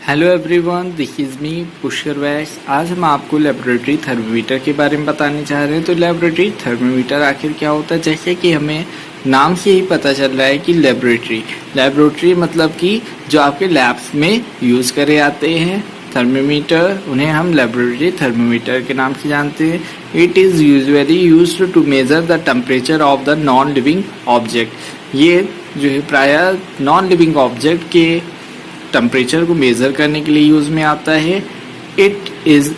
Hello everyone, this is me Pushkar Vaish. आज हम आपको लेबोरेटरी थर्मोमीटर के बारे में बताने जा रहे हैं। तो लेबोरेटरी थर्मोमीटर आखिर क्या होता है? जैसे कि हमें नाम से ही पता चल रहा है कि लेबोरेटरी मतलब कि जो आपके लैब्स में यूज़ करे जाते हैं थर्मोमीटर, उन्हें हम लेबोरेटरी थर्मोमीटर के नाम से जानते हैं। It is usually used to measure the temperature of the non living object. ये जो है प्रायः नॉन लिविंग ऑब्जेक्ट के टेम्परेचर को मेज़र करने के लिए यूज़ में आता है। It is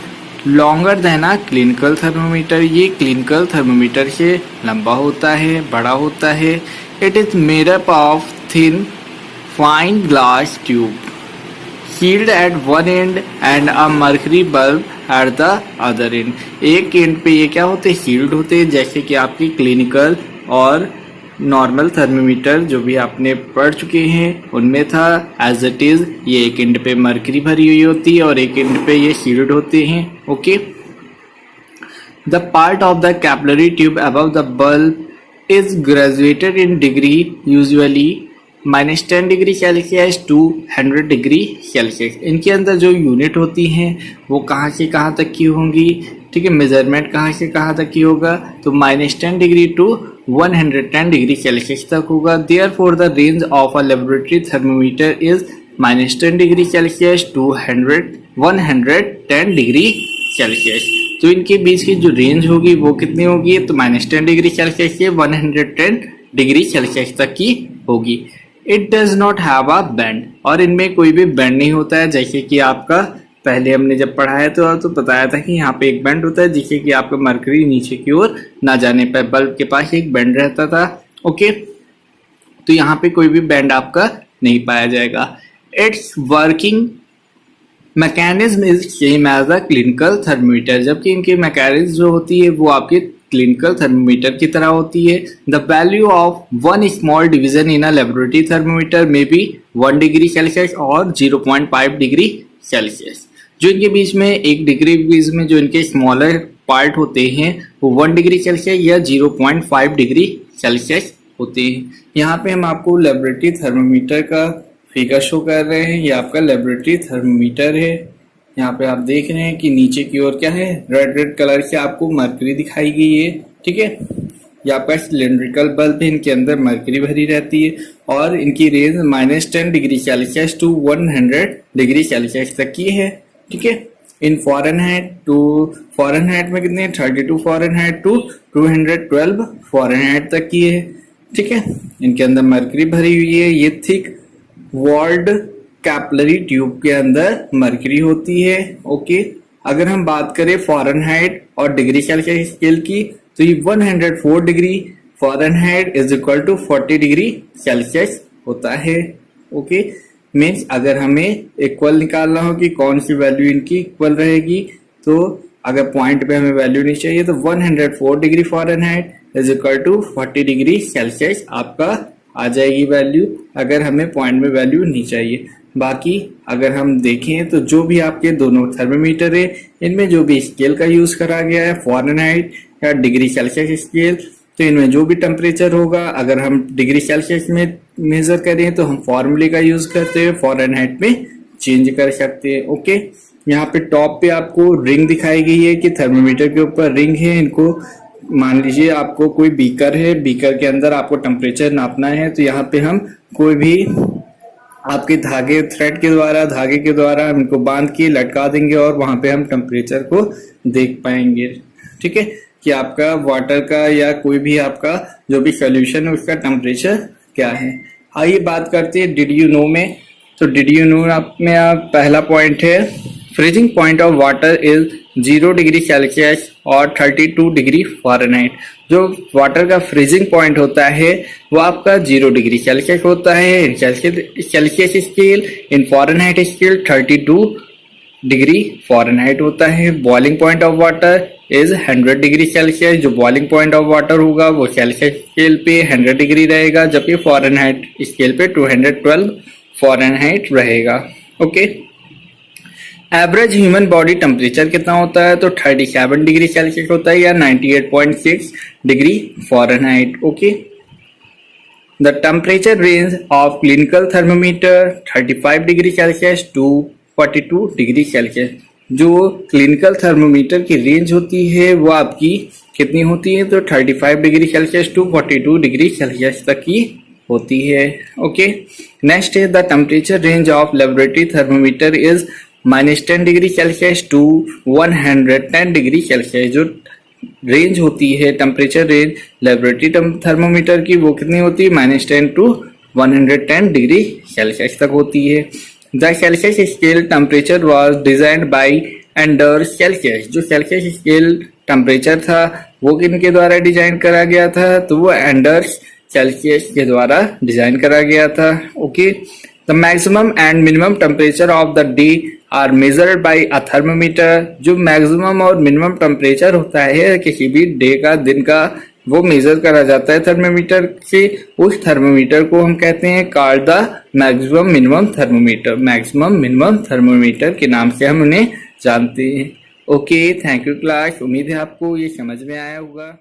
longer than a clinical thermometer. ये क्लिनिकल थर्मोमीटर से लंबा होता है, बड़ा होता है। It is made up of thin fine glass tube sealed at one end and a mercury bulb at the other and. एक एंड पे ये क्या होते हैं? शील्ड होते हैं, जैसे कि आपकी क्लिनिकल और नॉर्मल थर्मोमीटर जो भी आपने पढ़ चुके हैं उनमें था। एज इट इज़ ये एक एंड पे मर्करी भरी हुई होती है और एक एंड पे ये शील्ड होते हैं। Okay, the part of the capillary tube above the bulb is graduated in degree, usually -10 degree Celsius to 100 degree Celsius. इनके अंदर जो यूनिट होती हैं वो कहाँ से कहाँ तक की होंगी? ठीक है, मेजरमेंट कहाँ से कहाँ तक की होगा? तो -10 डिग्री टू 110 डिग्री सेल्सियस तक होगा। Therefore the range of a laboratory thermometer is -10 degree Celsius to 110 degree Celsius. तो इनके बीच की जो रेंज होगी वो कितनी होगी? तो -10 डिग्री सेल्सियस से 110 डिग्री सेल्सियस तक की होगी। It does not have a bend, और इनमें कोई भी बेंड नहीं होता है। जैसे कि आपका पहले हमने जब पढ़ाया तो बताया था कि यहाँ पे एक बेंड होता है जिससे कि आपका मरकरी नीचे की ओर ना जाने पर बल्ब के पास एक बेंड रहता था। ओके, तो यहाँ पे कोई भी बेंड आपका नहीं पाया जाएगा। Its working mechanism is same as a clinical thermometer, जबकि इनकी मैकेनिज्म जो होती है वो आपके क्लिनिकल थर्मोमीटर की तरह होती है। The value of one small division in a laboratory thermometer में बी 1 डिग्री सेल्सियस और 0.5 डिग्री सेल्सियस। जो इनके बीच में 1 डिग्री के बीच में जो इनके स्मॉलर पार्ट होते हैं वो 1 डिग्री सेल्सियस या 0.5 डिग्री सेल्सियस होते हैं। यहाँ पे हम आपको लेबोरेटरी थर्मोमीटर का फिगर शो कर रहे हैं। ये आपका लेबोरेटरी थर्मोमीटर है। यहाँ पे आप देख रहे हैं कि नीचे की ओर क्या है? रेड कलर से आपको मरकरी दिखाई गई है। ठीक है, ये आपका सिलेंड्रिकल बल्ब है, इनके अंदर मरकरी भरी रहती है और इनकी range -10 degree Celsius to 100 degree Celsius तक की है। ठीक है, इन फॉरेनहाइट में कितने? 32 फॉरेनहाइट टू 212 फॉरेनहाइट तक की है। ठीक है, इनके अंदर मरकरी भरी हुई है। ये थिक वॉल्ड कैपिलरी ट्यूब के अंदर मरकरी होती है। ओके, अगर हम बात करें फॉरेनहाइट और डिग्री सेल्सियस स्केल की तो ये 104 degree Fahrenheit is equal to 40 degree Celsius होता है। ओके, मीन्स अगर हमें इक्वल निकालना हो कि कौन सी वैल्यू इनकी इक्वल रहेगी, तो अगर पॉइंट पे हमें वैल्यू नहीं चाहिए तो 104 degree Fahrenheit is equal to 40 degree Celsius आपका आ जाएगी वैल्यू, अगर हमें पॉइंट में वैल्यू नहीं चाहिए। बाकी अगर हम देखें तो जो भी आपके दोनों थर्मोमीटर है इनमें जो भी स्केल का यूज करा गया है फॉरेनहाइट या डिग्री सेल्सियस स्केल, तो इनमें जो भी टेम्परेचर होगा अगर हम डिग्री सेल्सियस में मेजर करें तो हम फॉर्मूले का यूज करते हुए फॉरेनहाइट में चेंज कर सकते हैं। ओके, यहाँ पे टॉप पे आपको रिंग दिखाई गई है कि थर्मोमीटर के ऊपर रिंग है। इनको मान लीजिए आपको कोई बीकर है, बीकर के अंदर आपको टेम्परेचर नापना है, तो यहाँ पे हम कोई भी आपके धागे के द्वारा इनको बांध के लटका देंगे और वहां पे हम टेम्परेचर को देख पाएंगे। ठीक है, कि आपका वाटर का या कोई भी आपका जो भी सोल्यूशन है उसका टेम्परेचर क्या है। आइए बात करते हैं डिड यू नो में। तो डिड यू नो में आप पहला पॉइंट है freezing point of water is 0 degree Celsius और 32 डिग्री फॉरेनहाइट। जो वाटर का फ्रीजिंग पॉइंट होता है वो आपका 0 डिग्री सेल्सियस होता है सेल्सियस स्केल, इन फॉरेनहाइट स्केल 32 डिग्री फॉरेनहाइट होता है। Boiling point of water is 100 degree Celsius. जो बॉइलिंग पॉइंट ऑफ वाटर होगा वो सेल्सियस स्केल पे 100 डिग्री रहेगा, जबकि फॉरेनहाइट स्केल पे 212 फॉरेनहाइट रहेगा। Okay, average human body temperature कितना होता है? तो 37 डिग्री सेल्सियस होता है या 98.6 degree Fahrenheit. Okay, the temperature range of clinical thermometer 35 degree Celsius to 42 degree Celsius. जो क्लिनिकल थर्मोमीटर की रेंज होती है वो आपकी कितनी होती है, तो 35 degree Celsius to 42 degree Celsius तक की होती है। ओके, नेक्स्ट है the temperature range of laboratory thermometer is -10 degree Celsius to 110 degree Celsius. जो रेंज होती है टेम्परेचर रेंज लेबोरेटरी थर्मोमीटर की वो कितनी होती है, -10 टू 110 डिग्री सेल्सियस तक होती है। The Celsius scale temperature was designed by Anders Celsius. जो सेल्सियस स्केल टेम्परेचर था वो किनके द्वारा डिजाइन करा गया था, तो वो एंडर्स सेल्सियस के द्वारा डिजाइन करा गया था। Okay, the maximum and minimum temperature of the day are measured by a thermometer. जो मैक्सिमम और मिनिमम टेम्परेचर होता है किसी भी डे का, दिन का, वो मेजर करा जाता है थर्मोमीटर से। उस थर्मोमीटर को हम कहते हैं called the maximum minimum thermometer. Maximum minimum thermometer के नाम से हम उन्हें जानते हैं। Okay, thank you class. उम्मीद है आपको ये समझ में आया होगा।